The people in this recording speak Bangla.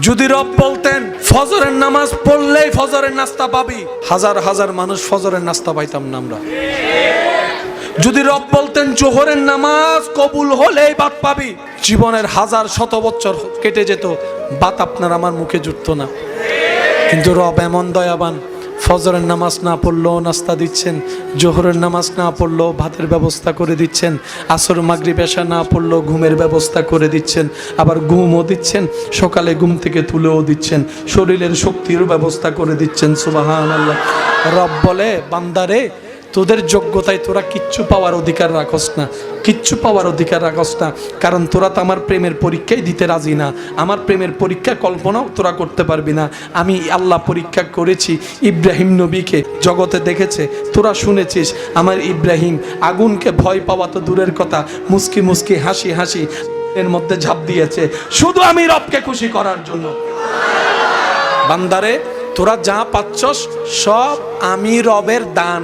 যদি রব বলতেন ফজরের নামাজ পড়লেই ফজরের নাস্তা পাবি, হাজার হাজার মানুষ ফজরের নাস্তা পাইতাম না আমরা। যদি রব বলতেন জোহরের নামাজ কবুল হলেই ভাত পাবি, জীবনের হাজার শত বছর কেটে যেত, ভাত আপনার আমার মুখে জুটতো না। কিন্তু রব এমন দয়াবান, ফজরের নামাজ না পড়লেও নাস্তা দিচ্ছেন, জোহরের নামাজ না পড়লেও ভাতের ব্যবস্থা করে দিচ্ছেন, আসর মাগরিব এশা না পড়লেও ঘুমের ব্যবস্থা করে দিচ্ছেন, আবার ঘুমও দিচ্ছেন, সকালে ঘুম থেকে তুলেও দিচ্ছেন, শরীরের শক্তির ব্যবস্থা করে দিচ্ছেন। সুবহানাল্লাহ। রব বলে বান্দারে তোদের যোগ্যতায় তোরা কিচ্ছু পাওয়ার অধিকার রাখস না, কিচ্ছু পাওয়ার অধিকার রাখস না, কারণ তোরা তো আমার প্রেমের পরীক্ষাই দিতে রাজি না। আমার প্রেমের পরীক্ষা কল্পনাও তোরা করতে পারবি না। আমি আল্লাহ পরীক্ষা করেছি ইব্রাহিম নবীকে, জগতে দেখেছে, তোরা শুনেছিস আমার ইব্রাহিম আগুনকে ভয় পাওয়া তো দূরের কথা, মুস্কি মুস্কি হাসি হাসি এর মধ্যে ঝাঁপ দিয়েছে, শুধু আমি রবকে খুশি করার জন্য। বান্দারে তোরা যা পাচ্ছস সব আমি রবের দান।